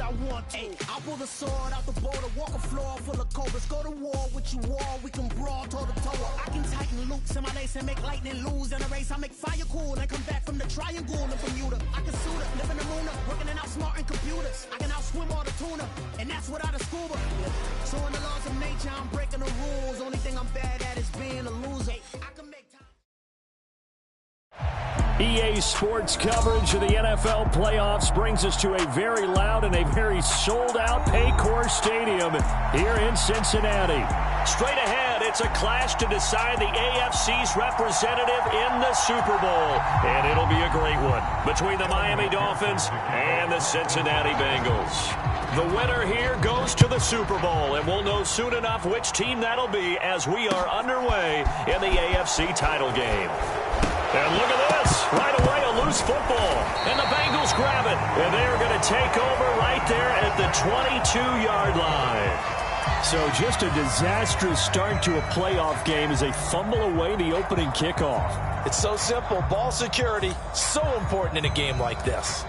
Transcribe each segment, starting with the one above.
I want to. I pull the sword out the boulder, walk a floor full of cobras. Go to war with you all, we can brawl toe to toe. I can tighten loops in my lace and make lightning lose in a race. I make fire cool and come back from the triangle in Bermuda. I can suit up, live in the moon, working and outsmarting computers. I can outswim all the tuna, and that's without a scuba. So in the laws of nature, I'm breaking the rules. Only thing I'm bad at is being a loser. I can make time. EA Sports coverage of the NFL playoffs brings us to a very loud and a very sold-out Paycor Stadium here in Cincinnati. Straight ahead, it's a clash to decide the AFC's representative in the Super Bowl. And it'll be a great one between the Miami Dolphins and the Cincinnati Bengals. The winner here goes to the Super Bowl, and we'll know soon enough which team that'll be as we are underway in the AFC title game. And look at this. Right away, a loose football. And the Bengals grab it. And they are going to take over right there at the 22-yard line. So just a disastrous start to a playoff game as they fumble away the opening kickoff. It's so simple. Ball security, so important in a game like this.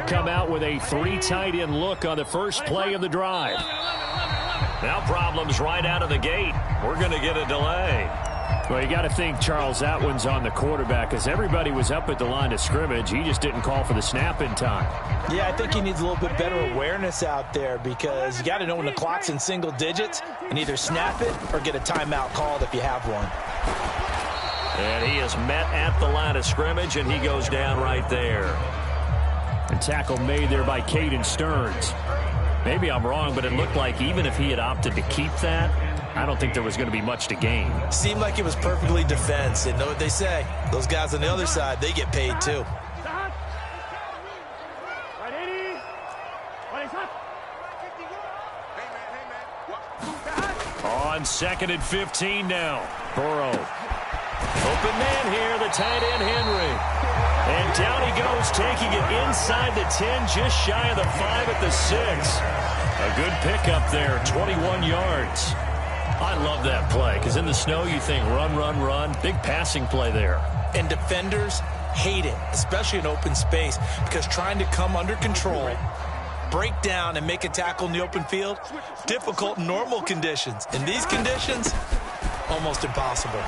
Come out with a 3 tight end look on the first play of the drive. Now problems right out of the gate. We're going to get a delay. Well, you got to think Charles Atwin's on the quarterback because everybody was up at the line of scrimmage. He just didn't call for the snap in time. Yeah, I think he needs a little bit better awareness out there because you got to know when the clock's in single digits and either snap it or get a timeout called if you have one. And he is met at the line of scrimmage, and he goes down right there. And tackle made there by Caden Stearns. Maybe I'm wrong, but it looked like even if he had opted to keep that, I don't think there was going to be much to gain. Seemed like it was perfectly defense. And know what they say? Those guys on the other side, they get paid too. On 2nd and 15 now. Burrow. Open man here, the tight end Henry. And down he goes, taking it inside the 10, just shy of the 5 at the 6. A good pickup there, 21 yards. I love that play, because in the snow you think run, run, run. Big passing play there. And defenders hate it, especially in open space, because trying to come under control, break down, and make a tackle in the open field, difficult in normal conditions. In these conditions, almost impossible.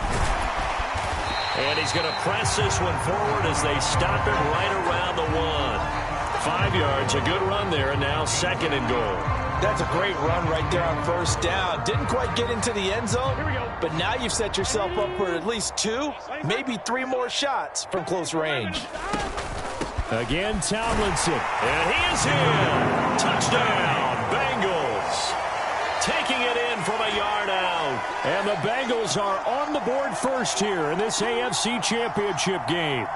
And he's going to press this one forward as they stop him right around the 1. 5 yards, a good run there, and now 2nd and goal. That's a great run right there on first down. Didn't quite get into the end zone, but now you've set yourself up for at least 2, maybe 3 more shots from close range. Again, Tomlinson. And he is in. Touchdown, Bengals. Taking it in from a yard out. And the Bengals are on the board first here in this AFC Championship game.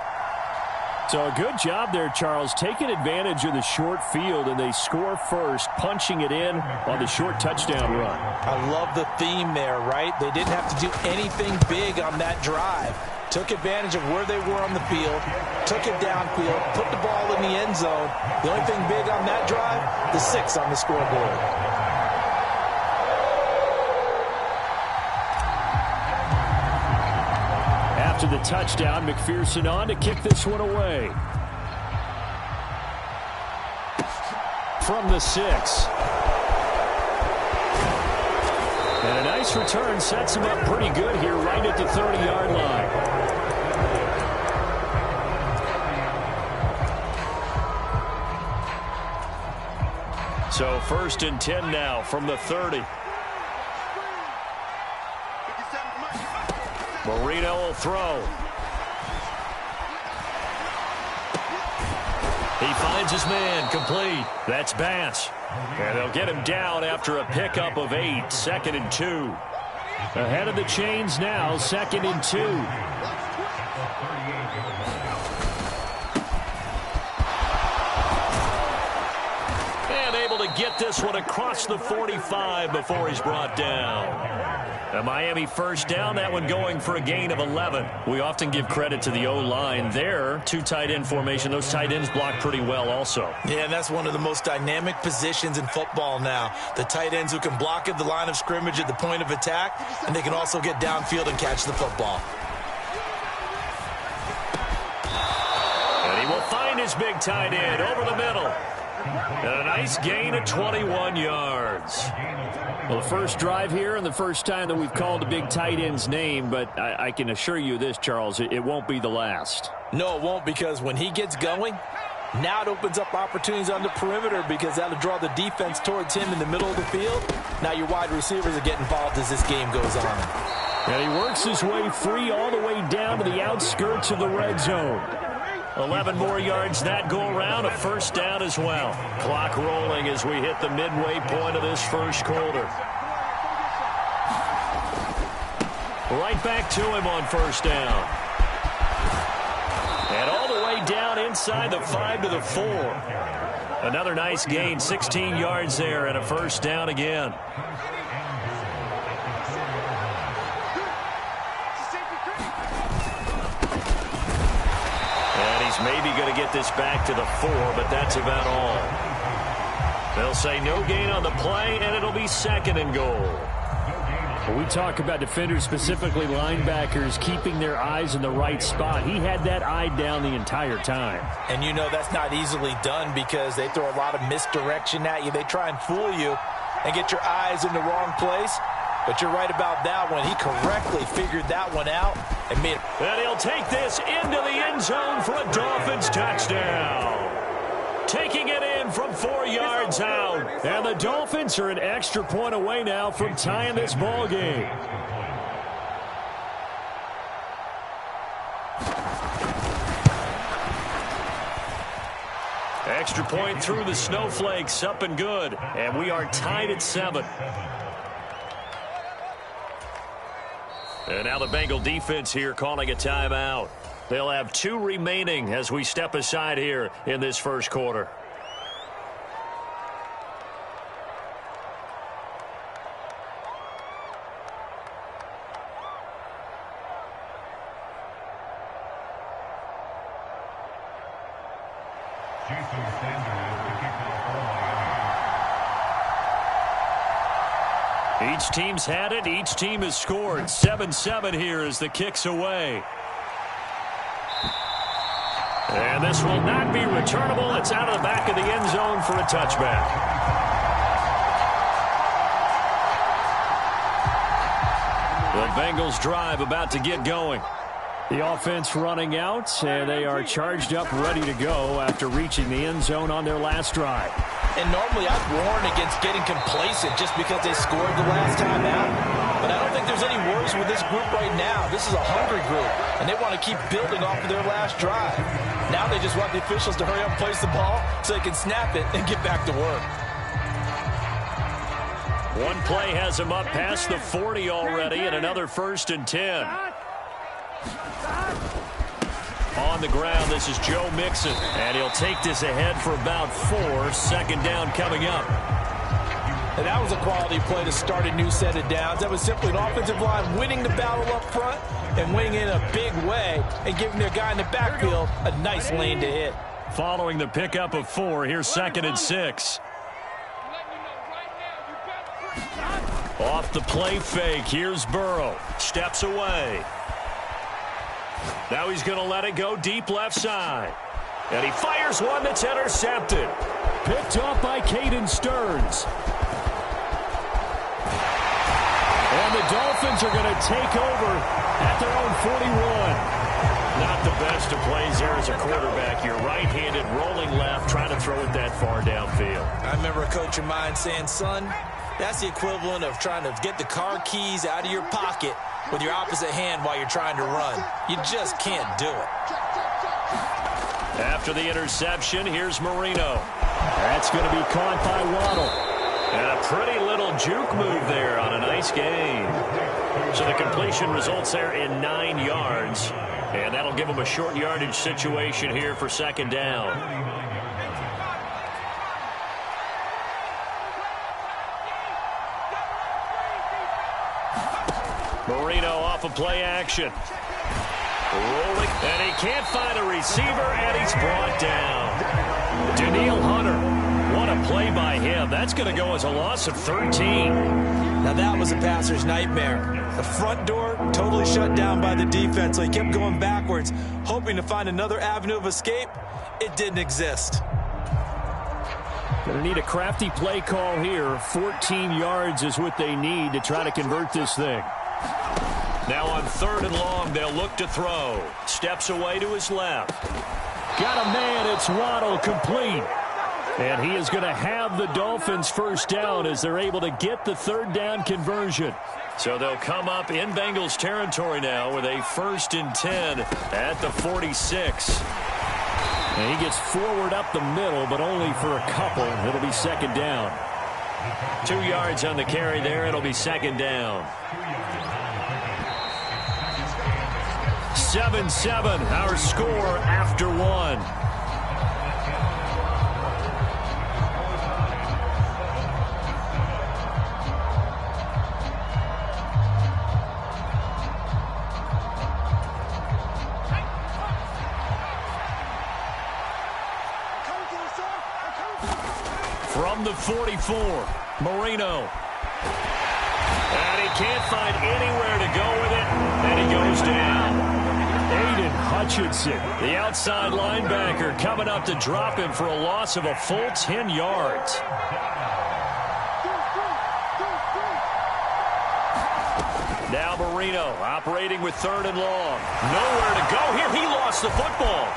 So a good job there, Charles, taking advantage of the short field, and they score first, punching it in on the short touchdown run. I love the theme there, right? They didn't have to do anything big on that drive. Took advantage of where they were on the field, took it downfield, put the ball in the end zone. The only thing big on that drive, the 6 on the scoreboard. After the touchdown, McPherson on to kick this one away. From the 6. And a nice return sets him up pretty good here right at the 30-yard line. So 1st and 10 now from the 30. Marino will throw. He finds his man, complete. That's Bass. And they'll get him down after a pickup of 8, 2nd and 2. Ahead of the chains now, 2nd and 2. And able to get this one across the 45 before he's brought down. A Miami first down, that one going for a gain of 11. We often give credit to the O-line there. Two tight end formation. Those tight ends block pretty well also. Yeah, and that's one of the most dynamic positions in football now. The tight ends who can block at the line of scrimmage at the point of attack, and they can also get downfield and catch the football. And he will find his big tight end over the middle. And a nice gain of 21 yards. Well, the first drive here and the first time that we've called a big tight end's name, but I can assure you this, Charles, it won't be the last. No, it won't, because when he gets going, now it opens up opportunities on the perimeter because that'll draw the defense towards him in the middle of the field. Now your wide receivers are getting involved as this game goes on. And he works his way free all the way down to the outskirts of the red zone. 11 more yards that go around, a first down as well. Clock rolling as we hit the midway point of this first quarter. Right back to him on first down. And all the way down inside the 5 to the 4. Another nice gain, 16 yards there, and a first down again. Maybe going to get this back to the 4, but that's about all. They'll say no gain on the play, and it'll be second and goal. When we talk about defenders, specifically linebackers, keeping their eyes in the right spot, he had that eye down the entire time. And you know that's not easily done because they throw a lot of misdirection at you. They try and fool you and get your eyes in the wrong place. But you're right about that one. He correctly figured that one out and made it. And he'll take this into the end zone for a Dolphins touchdown. Taking it in from 4 yards out. And the Dolphins are an extra point away now from tying this ball game. Extra point through the snowflakes, up and good. And we are tied at 7. And now the Bengal defense here calling a timeout. They'll have 2 remaining as we step aside here in this first quarter. Each team's had it. Each team has scored. 7-7 here as the kick's away. And this will not be returnable. It's out of the back of the end zone for a touchback. The Bengals drive about to get going. The offense running out, and they are charged up, ready to go after reaching the end zone on their last drive. And normally I'd warn against getting complacent just because they scored the last time out. But I don't think there's any worries with this group right now. This is a hungry group, and they want to keep building off of their last drive. Now they just want the officials to hurry up and place the ball so they can snap it and get back to work. One play has him up past the 40 already, and another 1st and 10. On the ground, this is Joe Mixon, and he'll take this ahead for about 4. Second down coming up. And that was a quality play to start a new set of downs. That was simply an offensive line winning the battle up front and winning in a big way and giving their guy in the backfield a nice lane to hit. Following the pickup of 4, here's 2nd and 6. Off the play fake, here's Burrow. Steps away. Now he's going to let it go deep left side. And he fires one that's intercepted. Picked off by Caden Stearns. And the Dolphins are going to take over at their own 41. Not the best of plays there as a quarterback. You're right-handed, rolling left, trying to throw it that far downfield. I remember a coach of mine saying, son, that's the equivalent of trying to get the car keys out of your pocket with your opposite hand while you're trying to run. You just can't do it. After the interception, here's Marino. That's going to be caught by Waddle. And a pretty little juke move there on a nice gain. So the completion results there in 9 yards. And that'll give them a short yardage situation here for second down. Marino off of play action. Rolling, and he can't find a receiver, and he's brought down. Danielle Hunter, what a play by him. That's going to go as a loss of 13. Now that was a passer's nightmare. The front door totally shut down by the defense, so he kept going backwards, hoping to find another avenue of escape. It didn't exist. Going to need a crafty play call here. 14 yards is what they need to try to convert this thing. Now on 3rd and long, they'll look to throw. Steps away to his left. Got a man. It's Waddle, complete. And he is going to have the Dolphins first down as they're able to get the 3rd down conversion. So they'll come up in Bengals territory now with a 1st and 10 at the 46. And he gets forward up the middle, but only for a couple. It'll be 2nd down. 2 yards on the carry there. It'll be 2nd down. 7-7, our score after 1. From the 44, Marino. And he can't find anywhere to go with it, and he goes down. Aiden Hutchinson, the outside linebacker, coming up to drop him for a loss of a full 10 yards. Now Marino operating with 3rd and long. Nowhere to go here. He lost the football.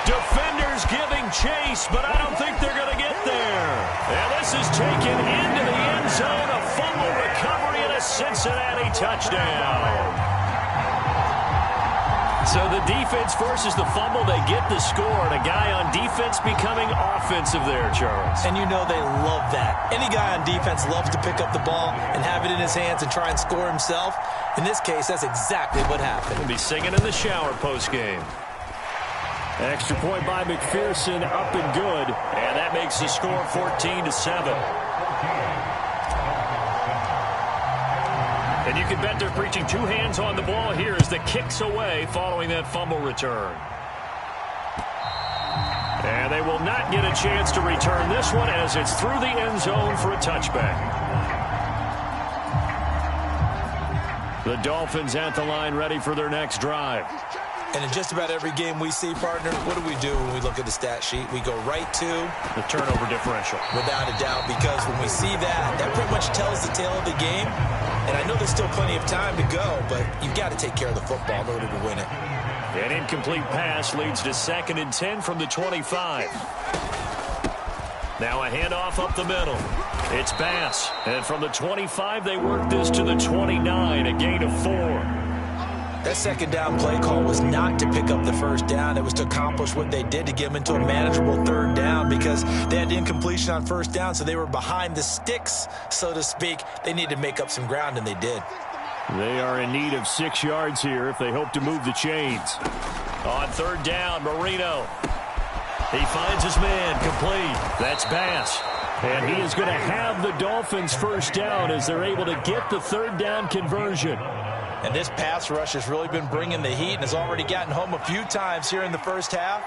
Defenders giving chase, but I don't think they're going to get there. And this is taken into the end zone. A fumble recovery and a Cincinnati touchdown. So the defense forces the fumble. They get the score. And a guy on defense becoming offensive there, Charles. And you know they love that. Any guy on defense loves to pick up the ball and have it in his hands and try and score himself. In this case, that's exactly what happened. He'll be singing in the shower post-game. Extra point by McPherson, up and good. And that makes the score 14-7. And you can bet they're preaching 2 hands on the ball here as the kick's away following that fumble return. And they will not get a chance to return this one as it's through the end zone for a touchback. The Dolphins at the line ready for their next drive. And in just about every game we see, partner, what do when we look at the stat sheet? We go right to the turnover differential. Without a doubt, because when we see that, that pretty much tells the tale of the game. And I know there's still plenty of time to go, but you've got to take care of the football in order to win it. An incomplete pass leads to 2nd and 10 from the 25. Now a handoff up the middle. It's Bass. And from the 25, they work this to the 29, a gain of 4. That 2nd down play call was not to pick up the 1st down. It was to accomplish what they did to get them into a manageable 3rd down because they had incompletion on 1st down, so they were behind the sticks, so to speak. They needed to make up some ground, and they did. They are in need of 6 yards here if they hope to move the chains. On 3rd down, Marino. He finds his man, complete. That's Bass. And he is going to have the Dolphins first down as they're able to get the 3rd down conversion. And this pass rush has really been bringing the heat and has already gotten home a few times here in the first half.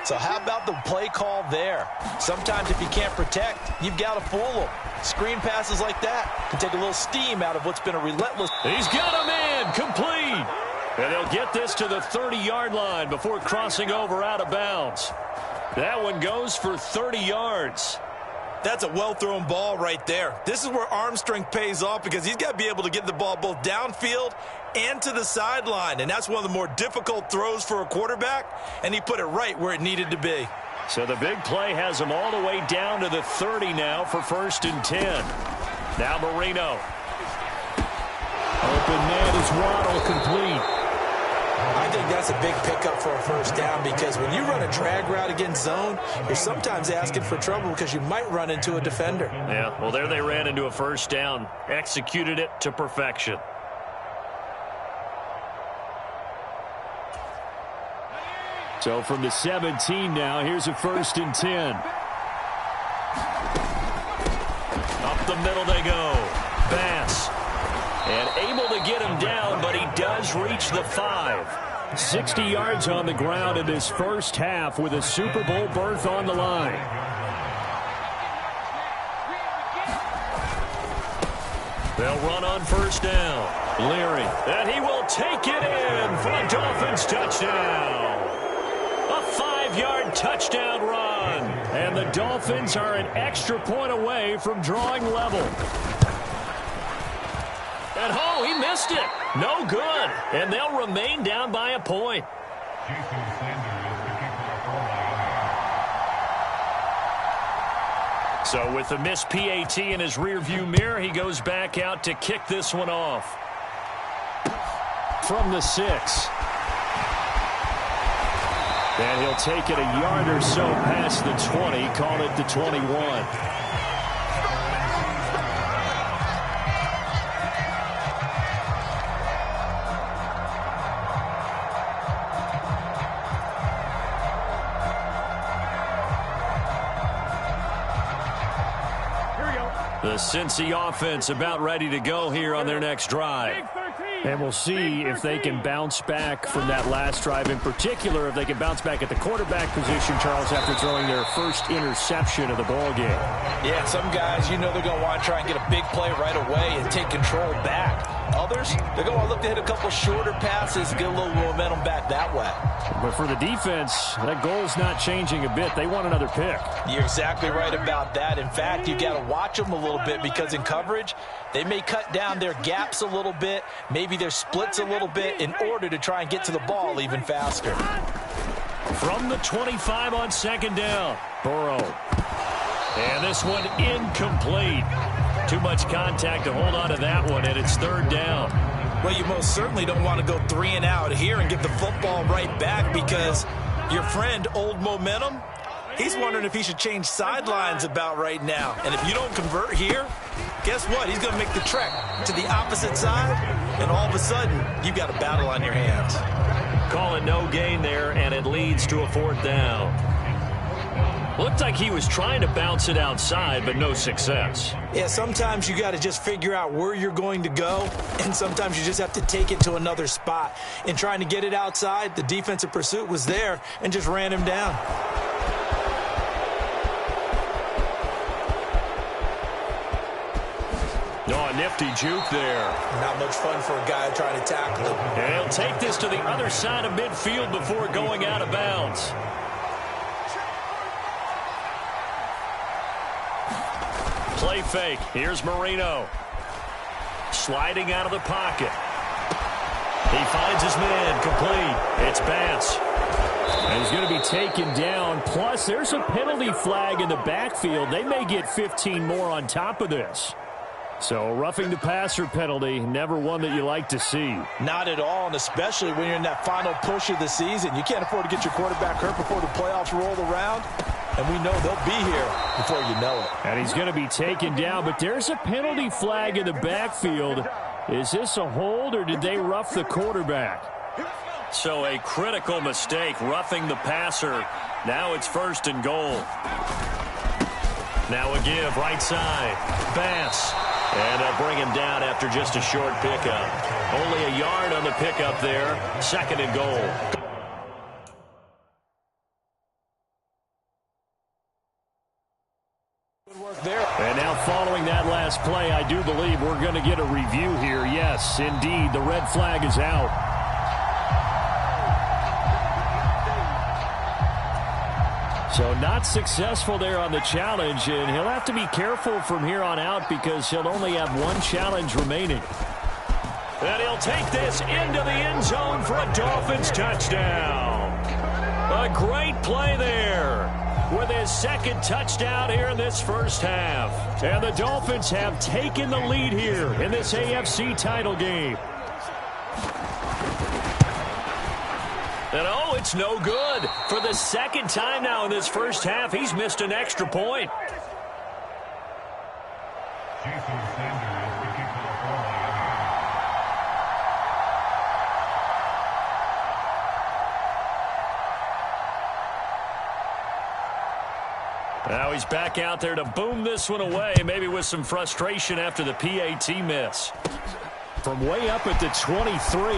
So how about the play call there? Sometimes if you can't protect, you've got to fool them. Screen passes like that can take a little steam out of what's been a relentless. He's got a man, complete. And they'll get this to the 30-yard line before crossing over out of bounds. That one goes for 30 yards. That's a well-thrown ball right there. This is where arm strength pays off because he's got to be able to get the ball both downfield and to the sideline. And that's one of the more difficult throws for a quarterback, and he put it right where it needed to be. So the big play has him all the way down to the 30 now for 1st and 10. Now Marino. Open man is Waddle, complete. I think that's a big pickup for a 1st down because when you run a drag route against zone, you're sometimes asking for trouble because you might run into a defender. Yeah, well, there they ran into a 1st down, executed it to perfection. So from the 17 now, here's a 1st and 10. Up the middle they go. Bass. And able to get him down, but he does reach the 5. 60 yards on the ground in this first half with a Super Bowl berth on the line. They'll run on first down. Leary, and he will take it in for a Dolphins touchdown. A 5-yard touchdown run. And the Dolphins are an extra point away from drawing level. And oh, he missed it. No good. And they'll remain down by a point. So with the missed PAT in his rearview mirror, he goes back out to kick this one off. From the 6. And he'll take it a yard or so past the 20, call it the 21. The Cincy offense about ready to go here on their next drive. And we'll see if they can bounce back from that last drive. In particular, if they can bounce back at the quarterback position, Charles, after throwing their first interception of the ballgame. Yeah, some guys, you know they're going to want to try and get a big play right away and take control back. Others, they're going to look to hit a couple shorter passes, get a little momentum back that way. But for the defense, that goal's not changing a bit. They want another pick. You're exactly right about that. In fact, you've got to watch them a little bit because in coverage, they may cut down their gaps a little bit, maybe their splits a little bit in order to try and get to the ball even faster. From the 25 on second down, Burrow. And this one incomplete. Too much contact to hold on to that one, and it's third down. Well, you most certainly don't want to go 3 and out here and get the football right back because your friend, Old Momentum, he's wondering if he should change sidelines about right now. And if you don't convert here, guess what? He's going to make the trek to the opposite side, and all of a sudden, you've got a battle on your hands. Call it no gain there, and it leads to a fourth down. Looked like he was trying to bounce it outside, but no success. Yeah, sometimes you got to just figure out where you're going to go, and sometimes you just have to take it to another spot. In trying to get it outside, the defensive pursuit was there and just ran him down. Oh, a nifty juke there. Not much fun for a guy trying to tackle him. And he'll take this to the other side of midfield before going out of bounds. Play fake. Here's Marino. Sliding out of the pocket. He finds his man complete. It's Bass. And he's going to be taken down. Plus, there's a penalty flag in the backfield. They may get 15 more on top of this. So, roughing the passer penalty, never one that you like to see. Not at all, and especially when you're in that final push of the season. You can't afford to get your quarterback hurt before the playoffs roll around. And we know they'll be here before you know it. And he's going to be taken down, but there's a penalty flag in the backfield. Is this a hold, or did they rough the quarterback? So a critical mistake, roughing the passer. Now it's first and goal. Now a give, right side. Bass. And they'll bring him down after just a short pickup. Only a yard on the pickup there. Second and goal. And now following that last play, I do believe we're going to get a review here. Yes, indeed, the red flag is out. So not successful there on the challenge, and he'll have to be careful from here on out because he'll only have one challenge remaining. And he'll take this into the end zone for a Dolphins touchdown. A great play there with his second touchdown here in this first half. And the Dolphins have taken the lead here in this AFC title game. And oh, it's no good. For the second time now in this first half, he's missed an extra point. Now he's back out there to boom this one away, maybe with some frustration after the PAT miss. from way up at the 23.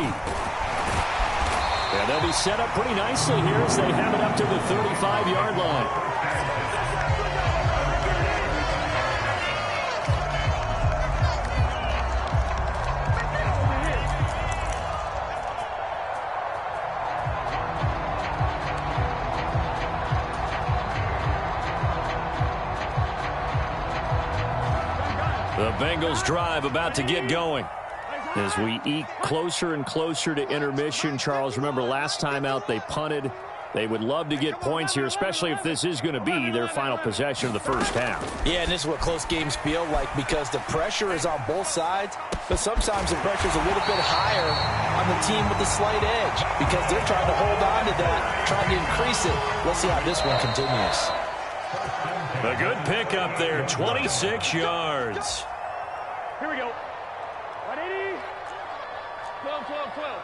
And they'll be set up pretty nicely here as they have it up to the 35-yard line. The Bengals drive about to get going. As we eke closer and closer to intermission, Charles, remember last time out they punted. They would love to get points here, especially if this is going to be their final possession of the first half. Yeah, and this is what close games feel like because the pressure is on both sides, but sometimes the pressure is a little bit higher on the team with the slight edge because they're trying to hold on to that, trying to increase it. Let's see how this one continues. A good pickup there, 26 yards. Here we go. 180. 12, 12, 12.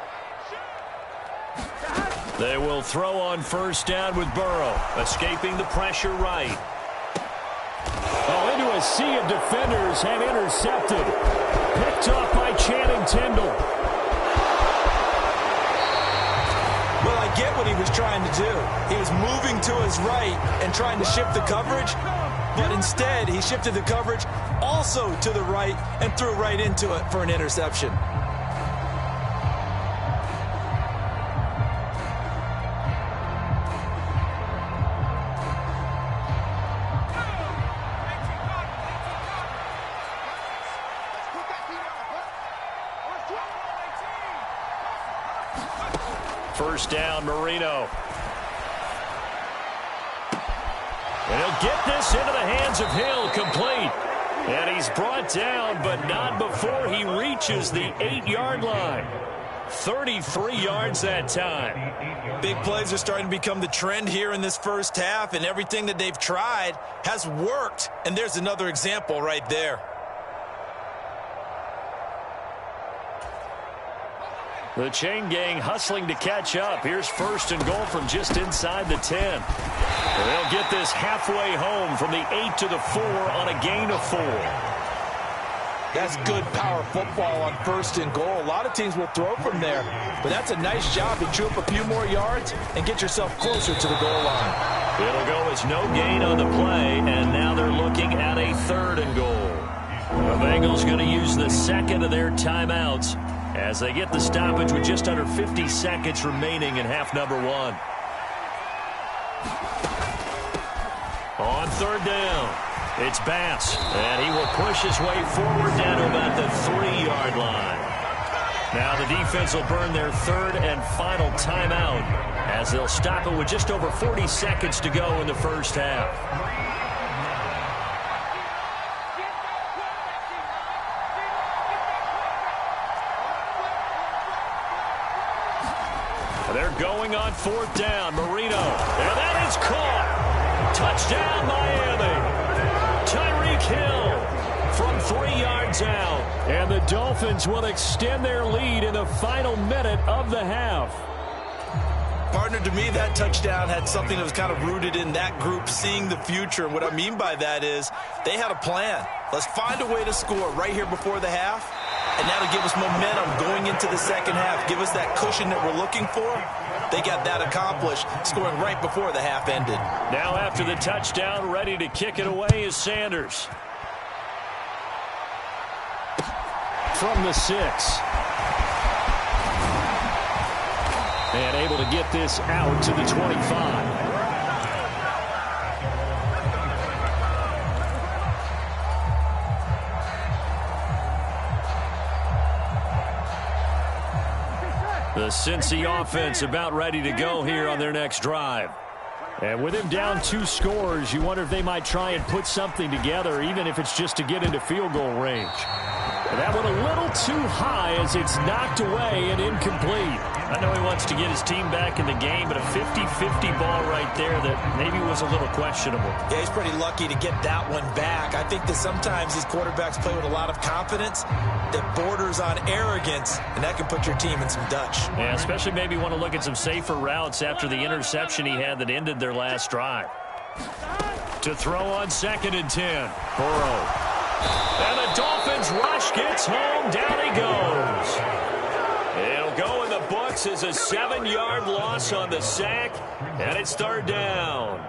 They will throw on first down with Burrow, escaping the pressure right. Oh, into a sea of defenders and intercepted. Picked off by Channing Tindall. Well, I get what he was trying to do. He was moving to his right and trying to shift the coverage, but instead he shifted the coverage also to the right and threw right into it for an interception. First down, Marino. And he'll get this into the hands of Hill, complete. And he's brought down, but not before he reaches the 8-yard line. 33 yards that time. Big plays are starting to become the trend here in this first half, and everything that they've tried has worked. And there's another example right there. The chain gang hustling to catch up. Here's first and goal from just inside the 10. They'll get this halfway home from the 8 to the 4 on a gain of 4. That's good power football on first and goal. A lot of teams will throw from there, but that's a nice job to chew up a few more yards and get yourself closer to the goal line. It'll go as no gain on the play, and now they're looking at a third and goal. The Bengals going to use the second of their timeouts as they get the stoppage with just under 50 seconds remaining in half number 1. On third down, it's Bass, and he will push his way forward down to about the 3-yard line. Now the defense will burn their third and final timeout as they'll stop it with just over 40 seconds to go in the first half. They're going on fourth down. Marino. And that is caught. Touchdown, Miami. Tyreek Hill from 3 yards out. And the Dolphins will extend their lead in the final minute of the half. Partner, to me, that touchdown had something that was kind of rooted in that group seeing the future. And what I mean by that is they had a plan. Let's find a way to score right here before the half. And that'll give us momentum going into the second half. Give us that cushion that we're looking for. They got that accomplished, scoring right before the half ended. Now after the touchdown, ready to kick it away is Sanders. From the 6. And able to get this out to the 25. The Cincy offense about ready to go here on their next drive. And with him down 2 scores, you wonder if they might try and put something together, even if it's just to get into field goal range. And that one a little too high as it's knocked away and incomplete. I know he wants to get his team back in the game, but a 50-50 ball right there that maybe was a little questionable. Yeah, he's pretty lucky to get that one back. I think that sometimes these quarterbacks play with a lot of confidence that borders on arrogance, and that can put your team in some Dutch. Yeah, especially maybe want to look at some safer routes after the interception he had that ended their last drive. To throw on 2nd and 10, Burrow. And the Dolphins rush gets home. Down he goes. books as a 7-yard loss on the sack, and it's third down.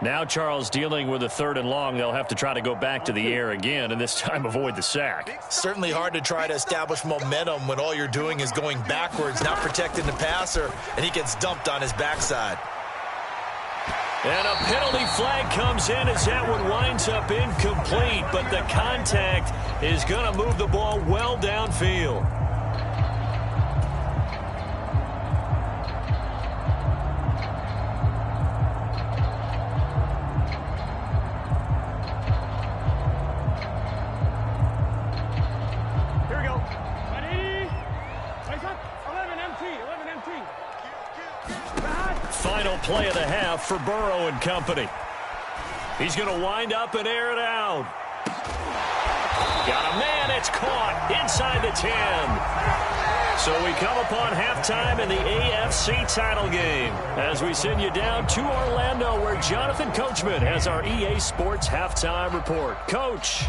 Now Charles dealing with a 3rd and long. They'll have to try to go back to the air again, and this time avoid the sack. Certainly hard to try to establish momentum when all you're doing is going backwards, not protecting the passer, and he gets dumped on his backside. And a penalty flag comes in as that one winds up incomplete, but the contact is going to move the ball well downfield. Here we go. Ready? Face up. 11 MT. 11 MT. Final play of the half for Burrow and company. He's going to wind up and air it out. Got a man. It's caught inside the 10. So we come upon halftime in the AFC title game as we send you down to Orlando, where Jonathan Coachman has our EA Sports halftime report. Coach.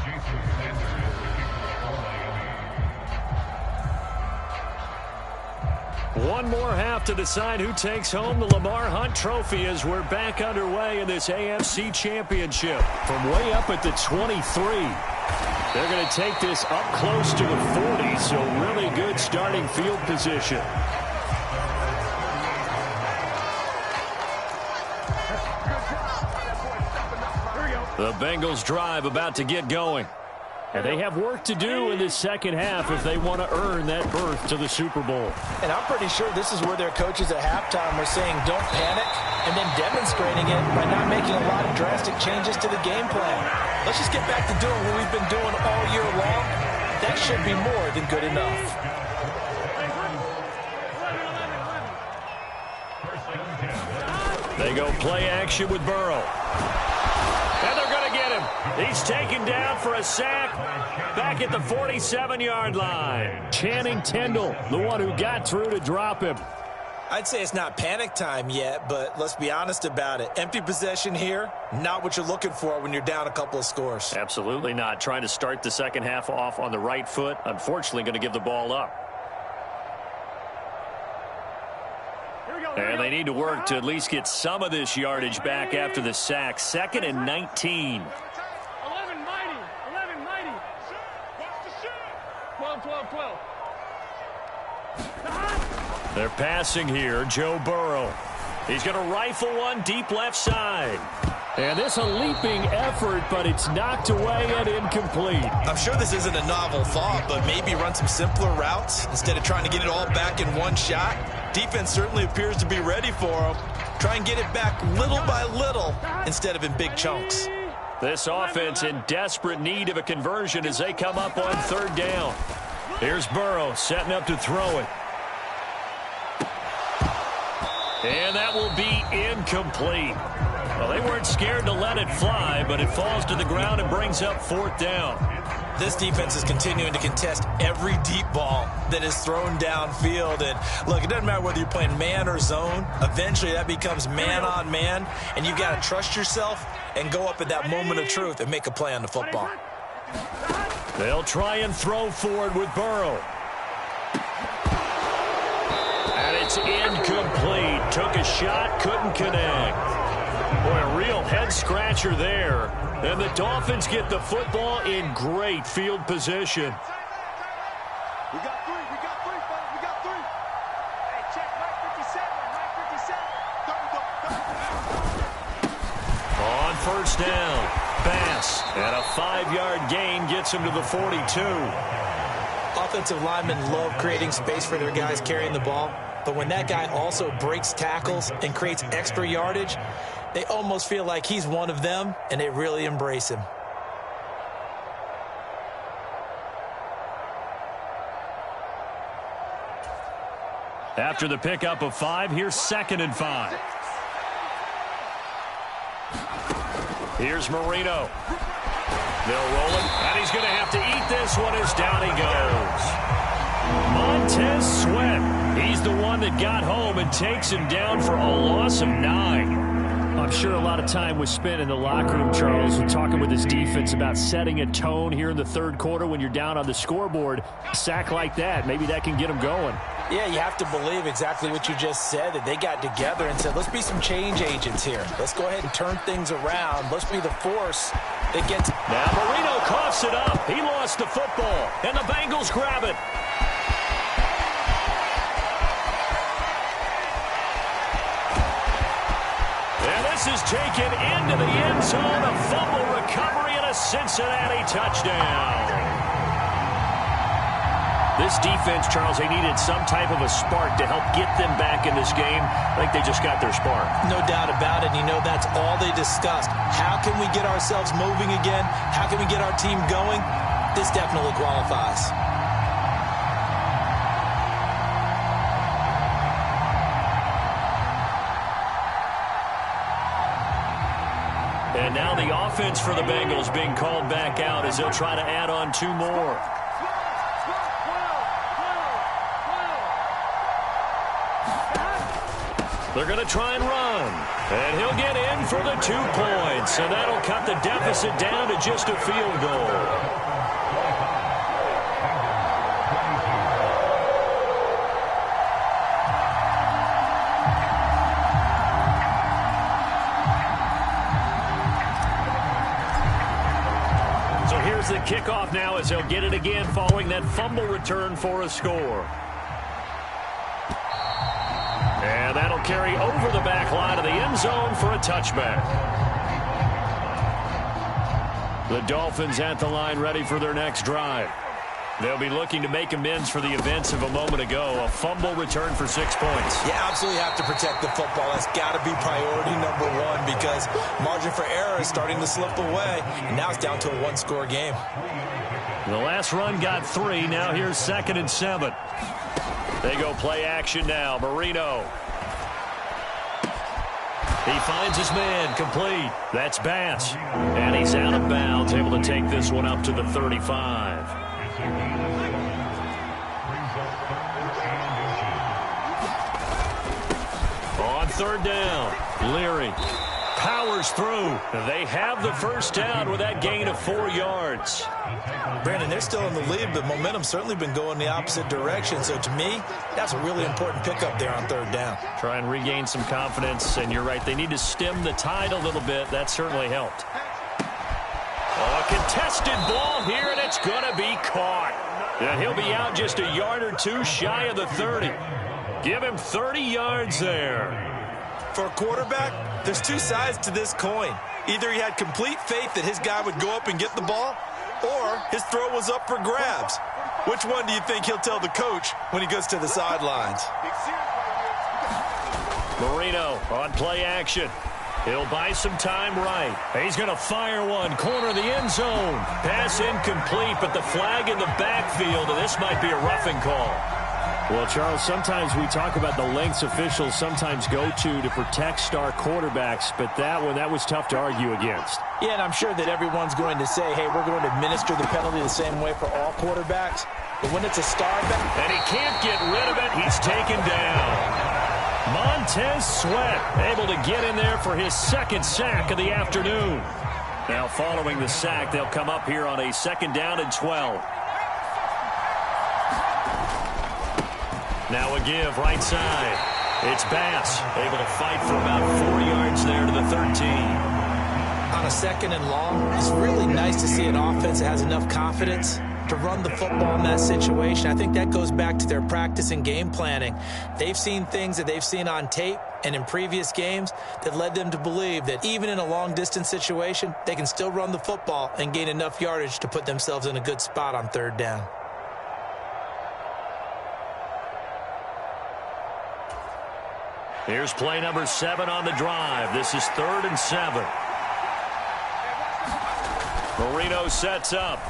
One more half to decide who takes home the Lamar Hunt Trophy as we're back underway in this AFC Championship. From way up at the 23, they're going to take this up close to the 40, so really good starting field position. The Bengals drive about to get going. And they have work to do in this second half if they want to earn that berth to the Super Bowl. And I'm pretty sure this is where their coaches at halftime are saying don't panic, and then demonstrating it by not making a lot of drastic changes to the game plan. Let's just get back to doing what we've been doing all year long. That should be more than good enough. They go play action with Burrow. And they're going to get him. He's taken down for a sack back at the 47-yard line. Channing Tindall, the one who got through to drop him. I'd say it's not panic time yet, but let's be honest about it. Empty possession here, not what you're looking for when you're down a couple of scores. Absolutely not. Trying to start the second half off on the right foot. Unfortunately, going to give the ball up. And they need to work to at least get some of this yardage back after the sack. 2nd and 19. 11 mighty. 11 mighty. 12, 12, 12. They're passing here. Joe Burrow. He's going to rifle one deep left side. And this a leaping effort, but it's knocked away and incomplete. I'm sure this isn't a novel thought, but maybe run some simpler routes instead of trying to get it all back in one shot. Defense certainly appears to be ready for him. Try and get it back little by little instead of in big chunks. This offense in desperate need of a conversion as they come up on 3rd down. Here's Burrow setting up to throw it. And that will be incomplete. Well, they weren't scared to let it fly, but it falls to the ground and brings up 4th down. This defense is continuing to contest every deep ball that is thrown downfield. And, look, it doesn't matter whether you're playing man or zone. Eventually, that becomes man on man, and you've got to trust yourself and go up at that moment of truth and make a play on the football. They'll try and throw forward with Burrow. And it's incomplete. Took a shot, couldn't connect. Boy, a real head-scratcher there. And the Dolphins get the football in great field position. We got 3. We got 3, fellas. We got 3. Hey, check Mike 57. Mike 57. On 1st down, Bass. And a 5-yard gain gets him to the 42. Offensive linemen love creating space for their guys carrying the ball. But when that guy also breaks tackles and creates extra yardage, they almost feel like he's one of them, and they really embrace him. After the pickup of 5, here's 2nd and 5. Here's Marino. They'll roll him, and he's going to have to eat this one as down he goes. Montez Sweat. He's the one that got home and takes him down for a loss of 9. I'm sure a lot of time was spent in the locker room, Charles, and talking with his defense about setting a tone here in the 3rd quarter when you're down on the scoreboard. A sack like that, maybe that can get him going. Yeah, you have to believe exactly what you just said, that they got together and said, let's be some change agents here. Let's go ahead and turn things around. Let's be the force that gets... Now Marino coughs it up. He lost the football, and the Bengals grab it. And this is taken into the end zone. A fumble recovery and a Cincinnati touchdown. This defense, Charles, they needed some type of a spark to help get them back in this game. I think they just got their spark. No doubt about it. You know, that's all they discussed. How can we get ourselves moving again? How can we get our team going? This definitely qualifies. And now the offense for the Bengals being called back out as they'll try to add on 2 more. They're going to try and run. And he'll get in for the 2 points. And that'll cut the deficit down to just a field goal. So here's the kickoff now as they'll get it again following that fumble return for a score. And that'll carry over the back line of the end zone for a touchback. The Dolphins at the line ready for their next drive. They'll be looking to make amends for the events of a moment ago. A fumble return for 6 points. You absolutely have to protect the football. That's got to be priority number 1 because margin for error is starting to slip away. And now it's down to a 1-score game. The last run got 3. Now here's 2nd and 7. They go play action now. Marino. He finds his man, complete. That's Bass. And he's out of bounds, able to take this one up to the 35. On 3rd down, Leary powers through. They have the first down with that gain of 4 yards. Brandon, they're still in the lead, but momentum's certainly been going the opposite direction. So to me, that's a really important pickup there on 3rd down. Try and regain some confidence, and you're right. They need to stem the tide a little bit. That certainly helped. Oh, a contested ball here, and it's going to be caught. And he'll be out just a yard or 2 shy of the 30. Give him 30 yards there. For a quarterback, there's 2 sides to this coin. Either he had complete faith that his guy would go up and get the ball, or his throw was up for grabs. Which one do you think he'll tell the coach when he goes to the sidelines? Marino on play action. He'll buy some time right. He's going to fire one. Corner of the end zone. Pass incomplete, but the flag in the backfield, and this might be a roughing call. Well, Charles, sometimes we talk about the lengths officials sometimes go to protect star quarterbacks, but that was tough to argue against. Yeah, and I'm sure that everyone's going to say, hey, we're going to administer the penalty the same way for all quarterbacks. But when it's a star back... And he can't get rid of it. He's taken down. Montez Sweat able to get in there for his 2nd sack of the afternoon. Now following the sack, they'll come up here on a 2nd down and 12. Now a give right side. It's Bass able to fight for about 4 yards there to the 13. On a 2nd and long, it's really nice to see an offense that has enough confidence to run the football in that situation. I think that goes back to their practice and game planning. They've seen things that they've seen on tape and in previous games that led them to believe that even in a long-distance situation, they can still run the football and gain enough yardage to put themselves in a good spot on 3rd down. Here's play number 7 on the drive. This is 3rd and 7. Marino sets up.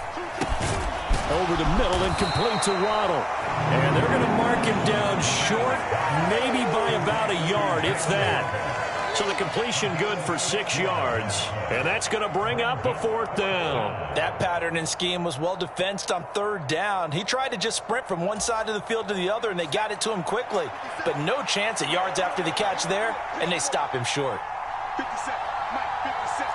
Over the middle and complete to Waddle. And they're going to mark him down short, maybe by about a yard, if that. So the completion good for 6 yards. And that's going to bring up a 4th down. That pattern and scheme was well defensed on 3rd down. He tried to just sprint from one side of the field to the other, and they got it to him quickly. But no chance at yards after the catch there, and they stop him short. 57, Mike, 57.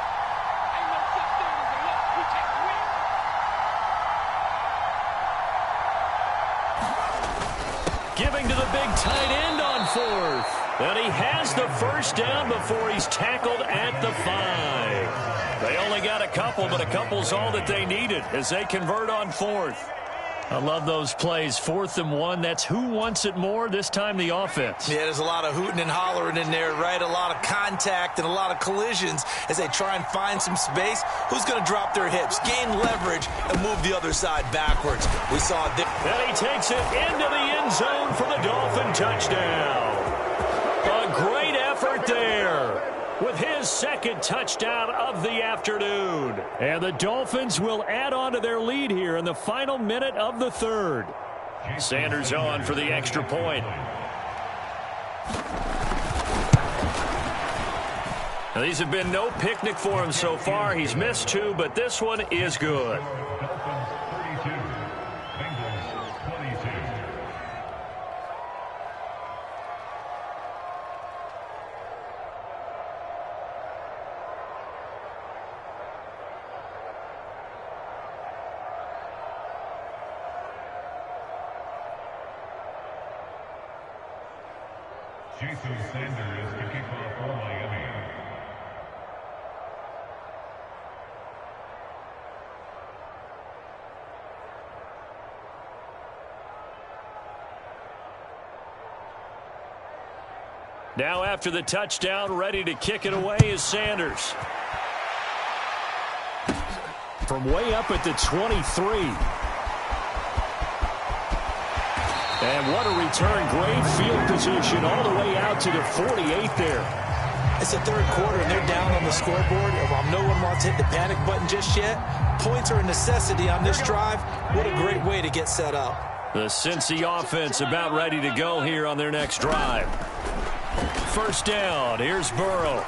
giving to the big tight end on 4th. And he has the first down before he's tackled at the 5. They only got a couple, but a couple's all that they needed as they convert on 4th. I love those plays. 4th and 1. That's who wants it more, this time the offense. Yeah, there's a lot of hooting and hollering in there, right? A lot of contact and a lot of collisions as they try and find some space. Who's going to drop their hips, gain leverage, and move the other side backwards? We saw it. And he takes it into the end zone for the Dolphin touchdown. A great effort there with his second touchdown of the afternoon. And the Dolphins will add on to their lead here in the final minute of the 3rd. Sanders on for the extra point. Now, these have been no picnic for him so far. He's missed 2, but this one is good. Sanders to kick off for Miami. Now after the touchdown, ready to kick it away is Sanders. From way up at the 23. And what a return. Great field position all the way out to the 48 there. It's the 3rd quarter, and they're down on the scoreboard. And while no one wants to hit the panic button just yet, points are a necessity on this drive. What a great way to get set up. The Cincy offense about ready to go here on their next drive. First down. Here's Burrow.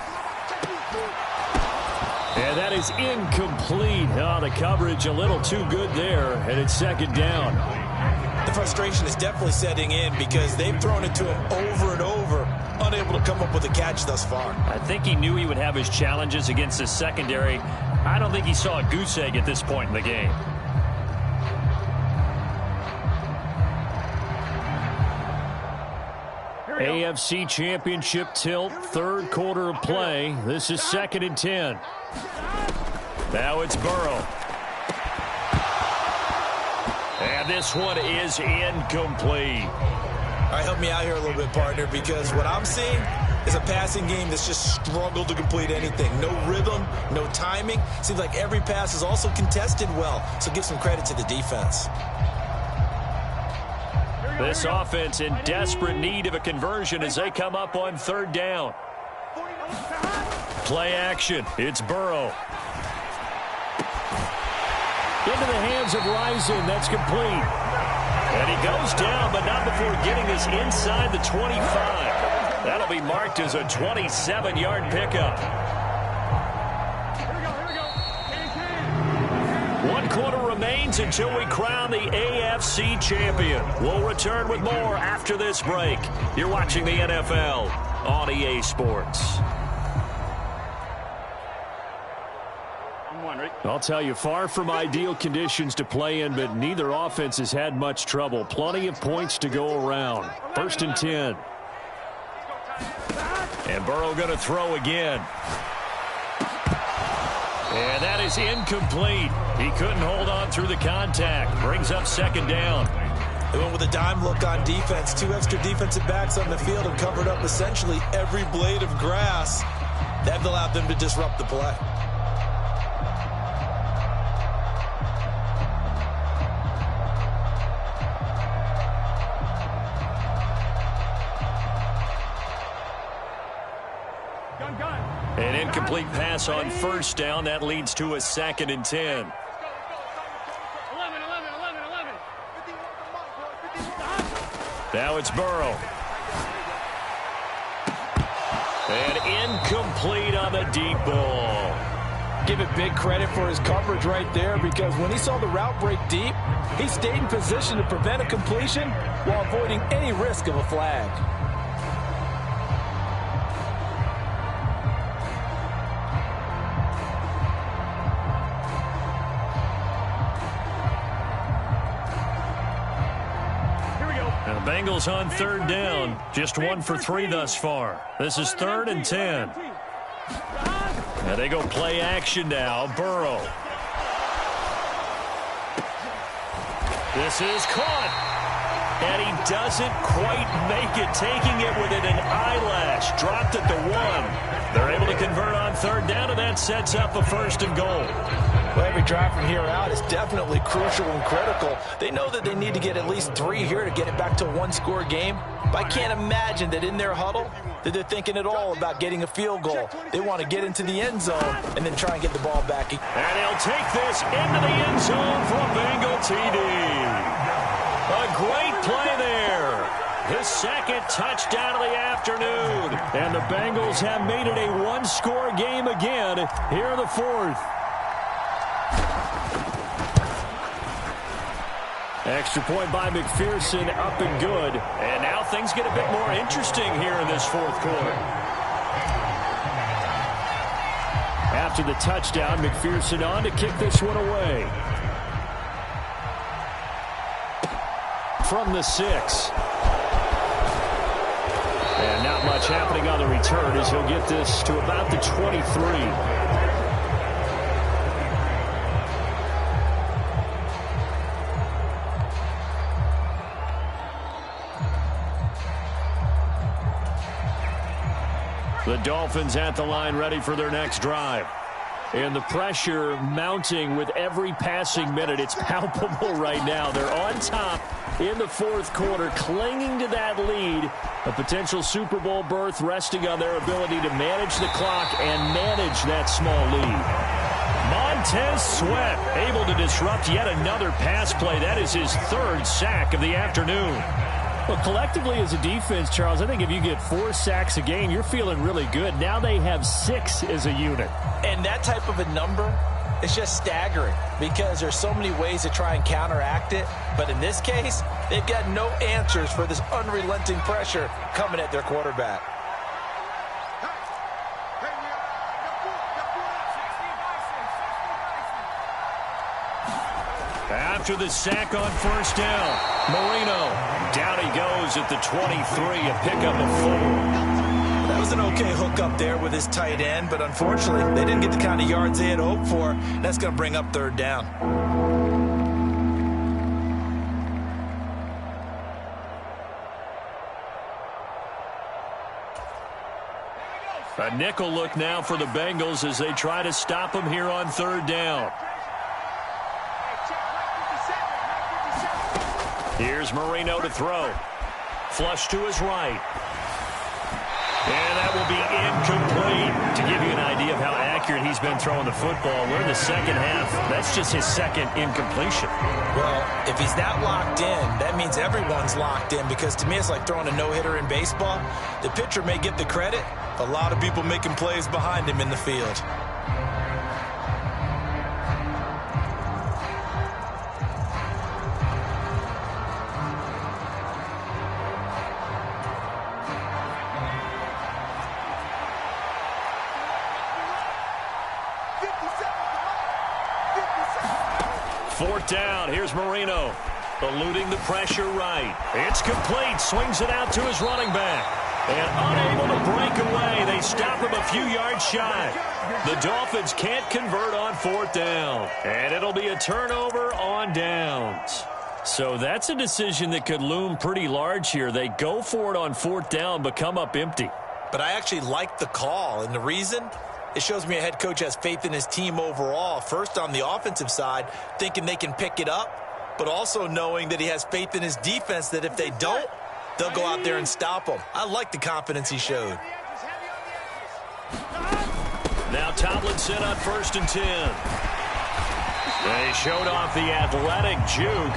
And that is incomplete. Oh, the coverage a little too good there, and it's 2nd down. The frustration is definitely setting in because they've thrown it to him over and over, unable to come up with a catch thus far. I think he knew he would have his challenges against his secondary. I don't think he saw a goose egg at this point in the game. AFC Championship tilt, 3rd quarter of play. This is 2nd and 10. Now it's Burrow. And this one is incomplete. All right, help me out here a little bit, partner, because what I'm seeing is a passing game that's just struggled to complete anything. No rhythm, no timing. Seems like every pass is also contested well, so give some credit to the defense. This offense in desperate need of a conversion as they come up on 3rd down. Play action. It's Burrow. Into the hands of Rison. That's complete. And he goes down, but not before getting this inside the 25. That'll be marked as a 27-yard pickup. 1 quarter remains until we crown the AFC champion. We'll return with more after this break. You're watching the NFL on EA Sports. I'll tell you, far from ideal conditions to play in, but neither offense has had much trouble. Plenty of points to go around. 1st and 10. And Burrow going to throw again. And that is incomplete. He couldn't hold on through the contact. Brings up 2nd down. They went with a dime look on defense. 2 extra defensive backs on the field and covered up essentially every blade of grass. That allowed them to disrupt the play. An incomplete pass on 1st down. That leads to a 2nd and 10. Now it's Burrow. And incomplete on the deep ball. Give it big credit for his coverage right there, because when he saw the route break deep, he stayed in position to prevent a completion while avoiding any risk of a flag. And the Bengals on third down. Just 1 for 3 thus far. This is 3rd and 10. And they go play action now. Burrow. This is caught. And he doesn't quite make it, taking it within an eyelash. Dropped at the 1. They're able to convert on third down, and that sets up a 1st and goal. Well, every drive from here out is definitely crucial and critical. They know that they need to get at least 3 here to get it back to a 1-score game. But I can't imagine that in their huddle that they're thinking at all about getting a field goal. They want to get into the end zone and then try and get the ball back. And he'll take this into the end zone for a Bengal TD. A great play there. His 2nd touchdown of the afternoon. And the Bengals have made it a 1-score game again here in the 4th. Extra point by McPherson, up and good. And now things get a bit more interesting here in this 4th quarter. After the touchdown, McPherson on to kick this one away. From the 6. And not much happening on the return as he'll get this to about the 23. The Dolphins at the line ready for their next drive. And the pressure mounting with every passing minute. It's palpable right now. They're on top in the 4th quarter, clinging to that lead. A potential Super Bowl berth resting on their ability to manage the clock and manage that small lead. Montez Sweat able to disrupt yet another pass play. That is his 3rd sack of the afternoon. Well, collectively as a defense, Charles, I think if you get 4 sacks a game, you're feeling really good. Now they have 6 as a unit. And that type of a number is just staggering because there's so many ways to try and counteract it. But in this case, they've got no answers for this unrelenting pressure coming at their quarterback. After the sack on 1st down, Marino, down he goes at the 23, a pickup of 4. That was an okay hook up there with his tight end, but unfortunately, they didn't get the kind of yards they had hoped for. That's going to bring up 3rd down. A nickel look now for the Bengals as they try to stop him here on 3rd down. Here's Marino to throw. Flush to his right. And that will be incomplete. To give you an idea of how accurate he's been throwing the football, we're in the 2nd half. That's just his 2nd incompletion. Well, if he's that locked in, that means everyone's locked in because to me it's like throwing a no-hitter in baseball. The pitcher may get the credit, a lot of people making plays behind him in the field. Fourth down. Here's Marino. Eluding the pressure right. It's complete. Swings it out to his running back. And unable to break away. They stop him a few yards shy. The Dolphins can't convert on 4th down. And it'll be a turnover on downs. So that's a decision that could loom pretty large here. They go for it on 4th down, but come up empty. But I actually like the call. And the reason? It shows me a head coach has faith in his team overall. First on the offensive side, thinking they can pick it up, but also knowing that he has faith in his defense that if they don't, they'll go out there and stop them. I like the confidence he showed. Now Tomlinson on 1st and 10. They showed off the athletic juke.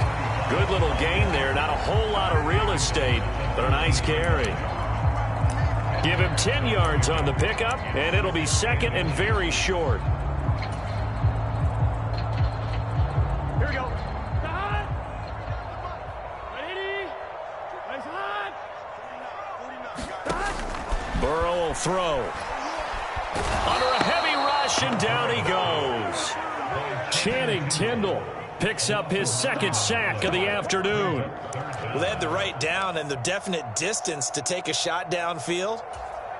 Good little gain there. Not a whole lot of real estate, but a nice carry. Give him 10 yards on the pickup, and it'll be 2nd and very short. Here we go. Burrow will throw. Under a heavy rush, and down he goes. Channing Tindall picks up his second sack of the afternoon. Well, they had the right down and the definite distance to take a shot downfield,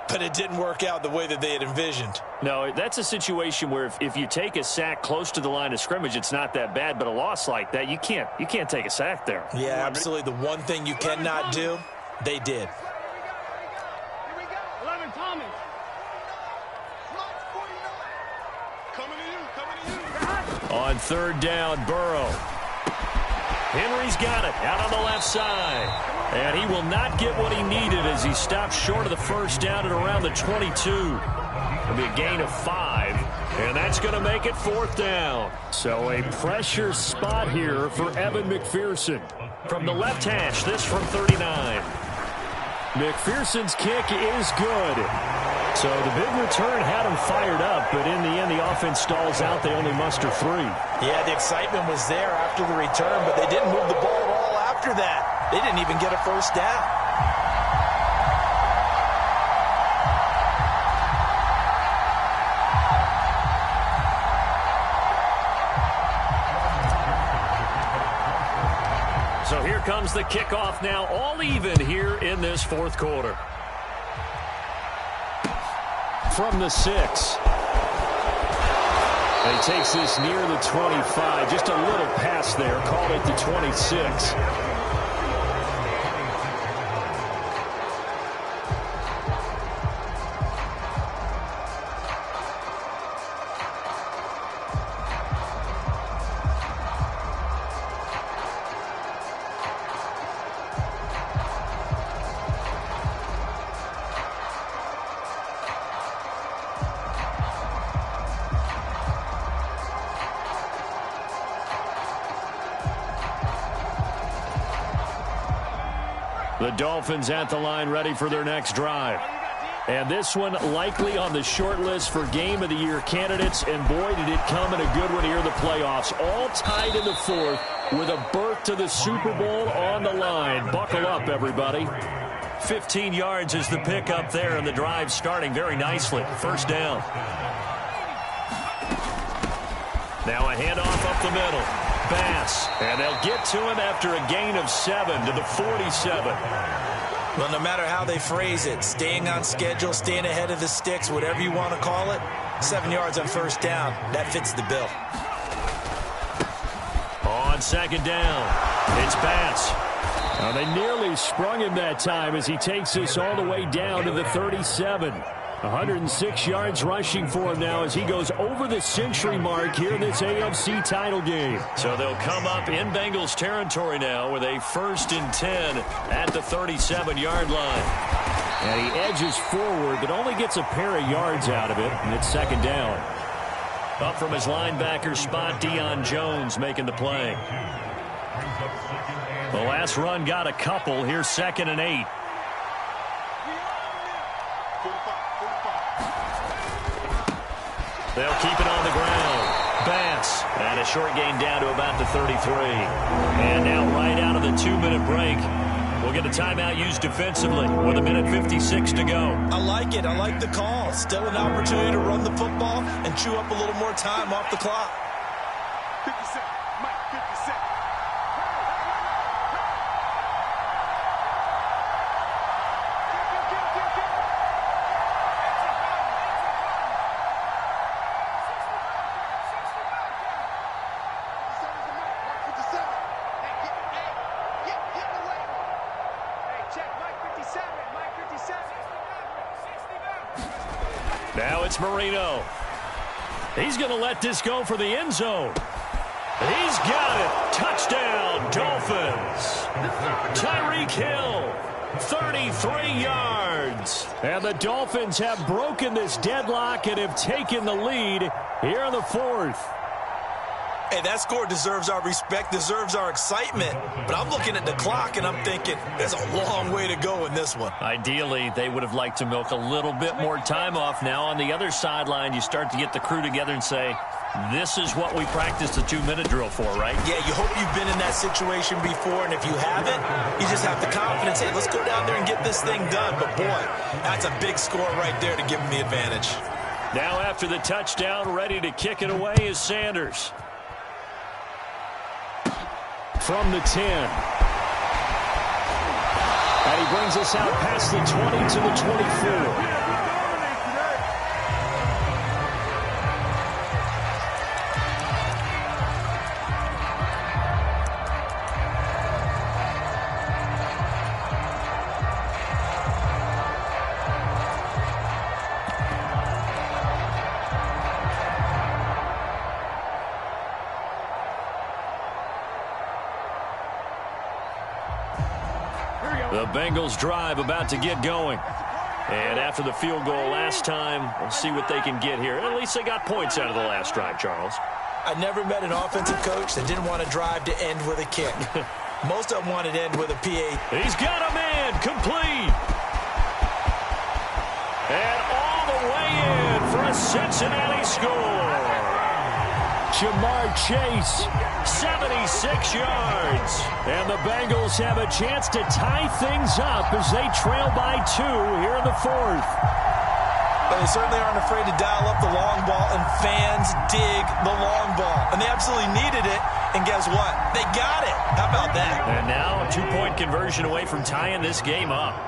but it didn't work out the way that they had envisioned. No, that's a situation where if you take a sack close to the line of scrimmage, it's not that bad, but a loss like that, you can't take a sack there. Yeah, absolutely. The one thing you cannot do, they did. On third down, Burrow. Henry's got it out on the left side. And he will not get what he needed as he stops short of the first down at around the 22. It'll be a gain of 5. And that's going to make it fourth down. So a pressure spot here for Evan McPherson. From the left hash, this from 39. McPherson's kick is good. So the big return had him fired up, but in the end, the offense stalls out. They only muster 3. Yeah, the excitement was there after the return, but they didn't move the ball at all after that. They didn't even get a first down. So here comes the kickoff now, all even here in this fourth quarter. From the 6. He takes this near the 25. Just a little pass there. Called it the 26. The Dolphins at the line ready for their next drive. And this one likely on the short list for Game of the Year candidates. And boy, did it come in a good one here in the playoffs. All tied in the fourth with a berth to the Super Bowl on the line. Buckle up, everybody. 15 yards is the pickup there, and the drive starting very nicely. First down. Now a handoff up the middle. Bass, and they'll get to him after a gain of 7 to the 47. Well, no matter how they phrase it, staying on schedule, staying ahead of the sticks, whatever you want to call it, 7 yards on first down, that fits the bill. On second down, it's Bass. Now they nearly sprung him that time as he takes this all the way down to the 37. 106 yards rushing for him now as he goes over the century mark here in this AFC title game. So they'll come up in Bengals territory now with a 1st and 10 at the 37-yard line. And he edges forward but only gets a pair of yards out of it, and it's second down. Up from his linebacker spot, Deion Jones making the play. The last run got a couple. Here's 2nd and 8. They'll keep it on the ground. Bass, and a short gain down to about the 33. And now right out of the 2-minute break, we'll get a timeout used defensively with 1:56 to go. I like it. I like the call. Still an opportunity to run the football and chew up a little more time off the clock. 57, Mike, 57. Now it's Marino. He's going to let this go for the end zone. He's got it. Touchdown, Dolphins. Tyreek Hill, 33 yards. And the Dolphins have broken this deadlock and have taken the lead here in the fourth. Hey, that score deserves our respect, deserves our excitement. But I'm looking at the clock, and I'm thinking there's a long way to go in this one. Ideally, they would have liked to milk a little bit more time off. Now, on the other sideline, you start to get the crew together and say, this is what we practiced the 2-minute drill for, right? Yeah, you hope you've been in that situation before, and if you haven't, you just have the confidence, hey, let's go down there and get this thing done. But, boy, that's a big score right there to give them the advantage. Now, after the touchdown, ready to kick it away is Sanders. from the 10. And he brings us out past the 20 to the 24. The Bengals drive about to get going. And after the field goal last time, we'll see what they can get here. At least they got points out of the last drive, Charles. I never met an offensive coach that didn't want to drive to end with a kick. Most of them wanted to end with a PA. He's got a man complete. And all the way in for a Cincinnati score. Jamar Chase, 76 yards. And the Bengals have a chance to tie things up as they trail by 2 here in the 4th. But they certainly aren't afraid to dial up the long ball, and fans dig the long ball. And they absolutely needed it, and guess what? They got it. How about that? And now a 2-point conversion away from tying this game up.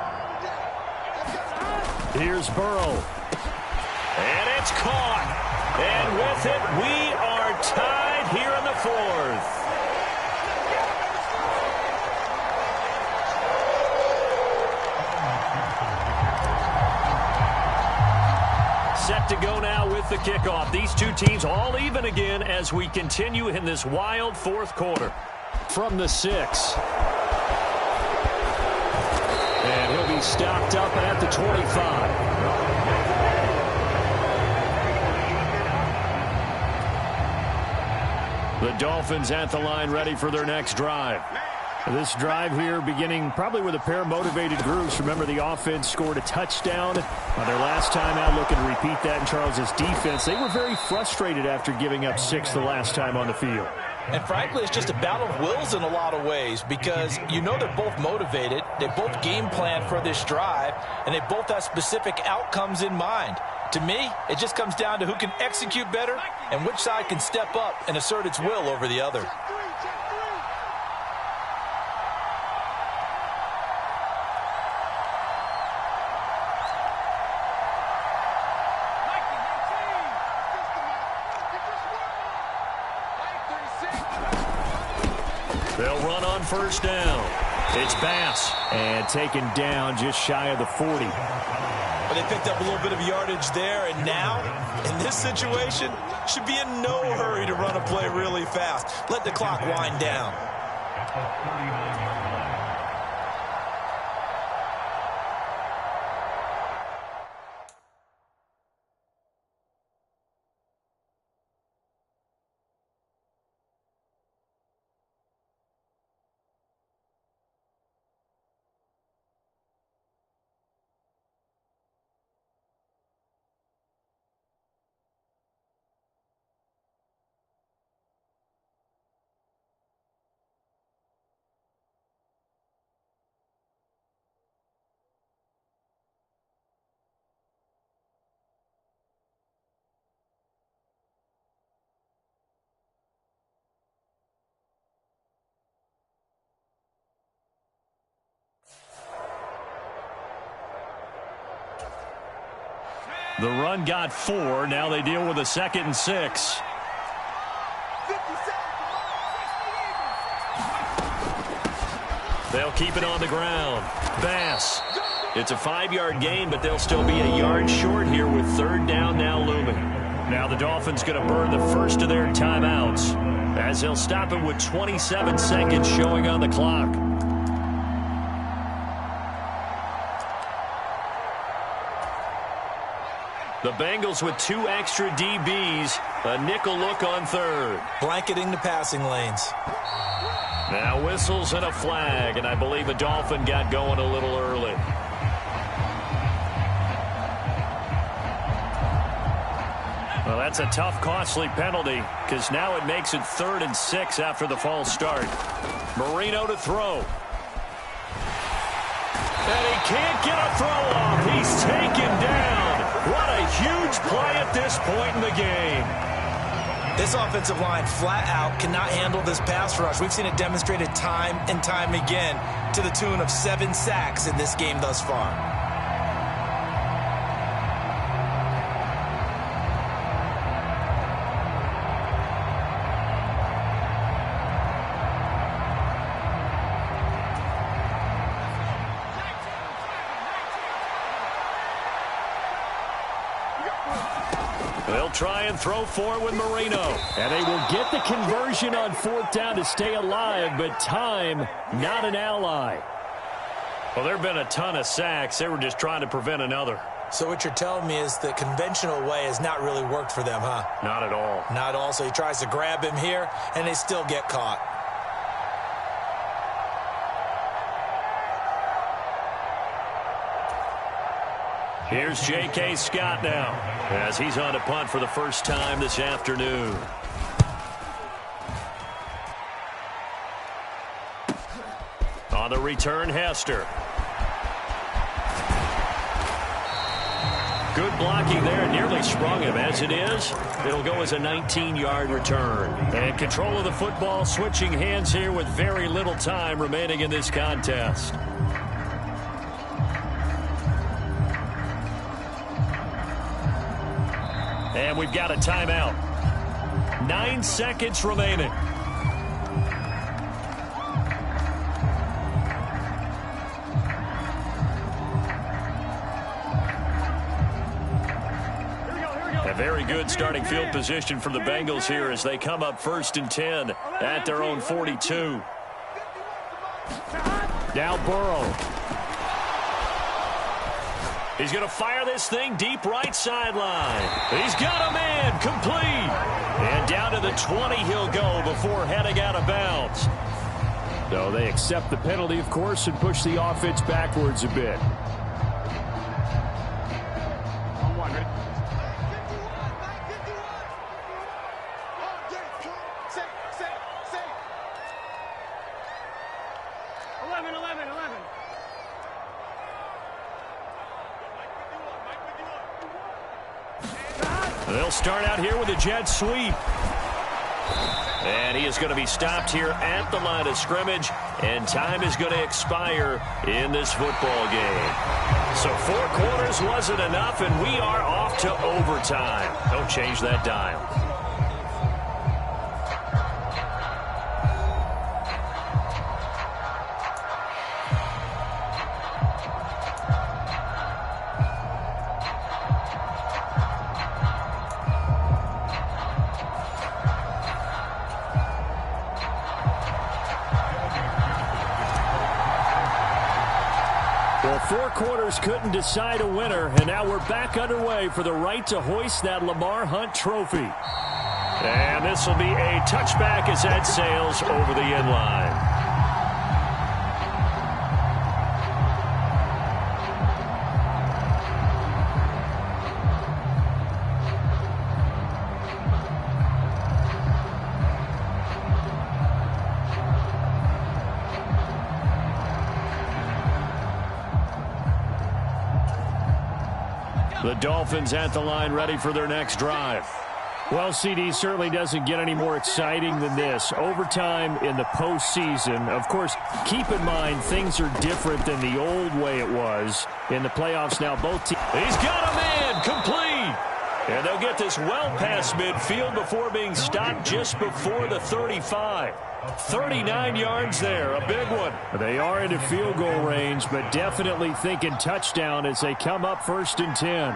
Here's Burrow. And it's caught. And with it, we are tied here in the 4th. Set to go now with the kickoff. These two teams all even again as we continue in this wild 4th quarter. From the 6. And he'll be stopped up at the 25. The Dolphins at the line ready for their next drive. This drive here beginning probably with a pair of motivated groups. Remember, the offense scored a touchdown on their last time out, looking to repeat that in Charles's defense. They were very frustrated after giving up 6 the last time on the field. And frankly, it's just a battle of wills in a lot of ways because you know they're both motivated, they both game plan for this drive, and they both have specific outcomes in mind. To me, it just comes down to who can execute better and which side can step up and assert its will over the other. They'll run on first down. It's Bass. And taken down just shy of the 40. But they picked up a little bit of yardage there, and now, in this situation, should be in no hurry to run a play really fast. Let the clock wind down. The run got 4. Now they deal with a 2nd and 6. They'll keep it on the ground. Bass. It's a 5-yard gain, but they'll still be a yard short here with 3rd down now looming. Now the Dolphins going to burn the first of their timeouts as they'll stop it with 27 seconds showing on the clock. The Bengals with 2 extra DBs, a nickel look on 3rd. Blanketing the passing lanes. Now whistles and a flag, and I believe a Dolphin got going a little early. Well, that's a tough, costly penalty because now it makes it 3rd and 6 after the false start. Marino to throw. And he can't get a throw off. He's taken down. What a huge play at this point in the game. This offensive line flat out cannot handle this pass rush. We've seen it demonstrated time and time again to the tune of 7 sacks in this game thus far. They'll try and throw for with Marino. And they will get the conversion on 4th down to stay alive, but time, not an ally. Well, there have been a ton of sacks. They were just trying to prevent another. So what you're telling me is the conventional way has not really worked for them, huh? Not at all. Not at all. So he tries to grab him here, and they still get caught. Here's J.K. Scott now, as he's on to punt for the first time this afternoon. On the return, Hester. Good blocking there, nearly sprung him. As it is, it'll go as a 19-yard return. And control of the football, switching hands here with very little time remaining in this contest. And we've got a timeout. 9 seconds remaining. A very good starting field position for the Bengals here as they come up 1st and 10 at their own 42. Now Burrow. He's going to fire this thing deep right sideline. He's got a man complete. And down to the 20 he'll go before heading out of bounds. So they accept the penalty, of course, and push the offense backwards a bit. They'll start out here with a jet sweep. And he is going to be stopped here at the line of scrimmage, and time is going to expire in this football game. So 4 quarters wasn't enough, and we are off to overtime. Don't change that dial. Well, 4 quarters couldn't decide a winner, and now we're back underway for the right to hoist that Lamar Hunt trophy. And this will be a touchback as that sails over the end line. The Dolphins at the line, ready for their next drive. Well, CD, certainly doesn't get any more exciting than this. Overtime in the postseason. Of course, keep in mind things are different than the old way it was in the playoffs now. Both teams. He's got a man complete. And they'll get this well past midfield before being stopped just before the 35. 39 yards there, a big one. They are into field goal range, but definitely thinking touchdown as they come up 1st and 10.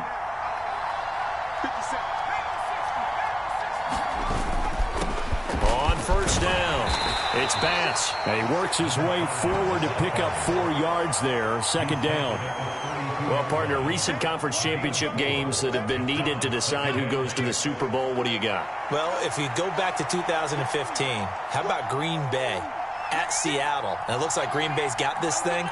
On 1st down, it's Bass. And he works his way forward to pick up 4 yards there, 2nd down. Well, partner, recent conference championship games that have been needed to decide who goes to the Super Bowl. What do you got? Well, if you go back to 2015, how about Green Bay at Seattle? And it looks like Green Bay's got this thing.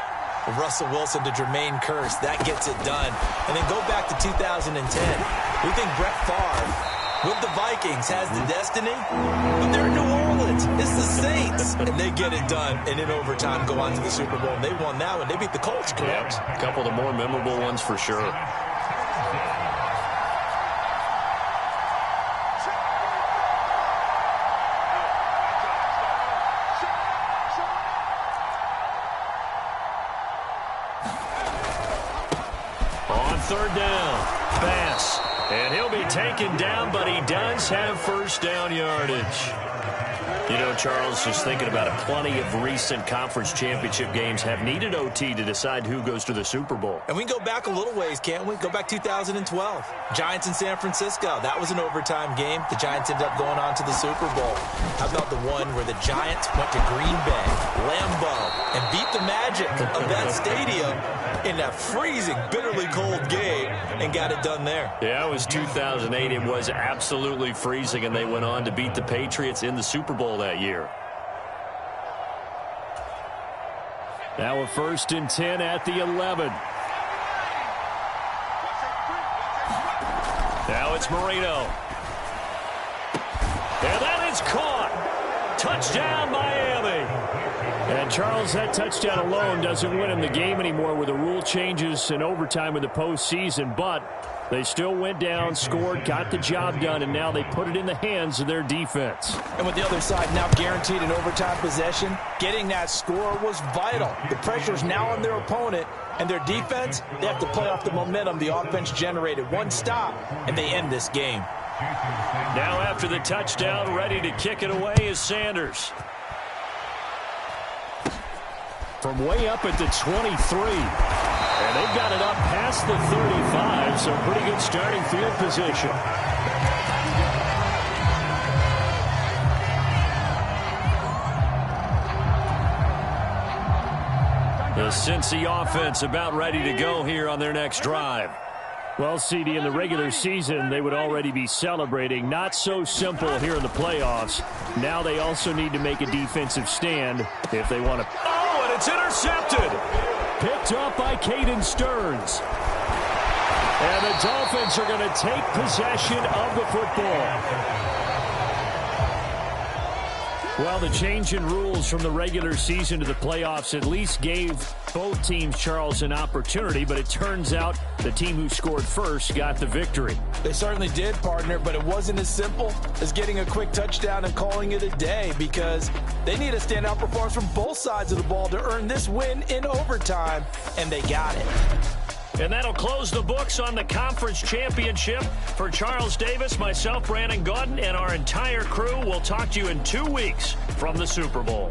Russell Wilson to Jermaine Kearse, that gets it done. And then go back to 2010. We think Brett Favre with the Vikings has the destiny, but they're in New Orleans. It's the Saints, and they get it done. And in overtime, go on to the Super Bowl. And they won that one. They beat the Colts, correct? Yep. A couple of the more memorable ones for sure. third down. Pass. And he'll be taken down, but he does have first down yardage. You know, Charles, just thinking about it, plenty of recent conference championship games have needed OT to decide who goes to the Super Bowl. And we can go back a little ways, can't we? Go back 2012. Giants in San Francisco. That was an overtime game. The Giants ended up going on to the Super Bowl. How about the one where the Giants went to Green Bay, Lambeau, and beat the magic of that stadium in that freezing, bitterly cold game and got it done there? Yeah, it was 2008. It was absolutely freezing, and they went on to beat the Patriots in the Super Bowl that year. Now a 1st and 10 at the 11. Now it's Marino. And that is caught. Touchdown, Miami. And Charles, that touchdown alone doesn't win him the game anymore with the rule changes and overtime in the postseason, but they still went down, scored, got the job done, and now they put it in the hands of their defense. And with the other side now guaranteed an overtime possession, getting that score was vital. The pressure's now on their opponent, and their defense, they have to play off the momentum the offense generated. One stop, and they end this game. Now after the touchdown, ready to kick it away is Sanders. From way up at the 23. And they've got it up past the 35, so pretty good starting field position. The Cincy offense about ready to go here on their next drive. Well, CD, in the regular season, they would already be celebrating. Not so simple here in the playoffs. Now they also need to make a defensive stand if they want to. Oh, and it's intercepted. Picked up by Caden Stearns. And the Dolphins are going to take possession of the football. Well, the change in rules from the regular season to the playoffs at least gave both teams, Charles, an opportunity, but it turns out the team who scored first got the victory. They certainly did, partner, but it wasn't as simple as getting a quick touchdown and calling it a day, because they need a standout performance from both sides of the ball to earn this win in overtime, and they got it. And that'll close the books on the conference championship. For Charles Davis, myself, Brandon Gaudin, and our entire crew, we'll talk to you in 2 weeks from the Super Bowl.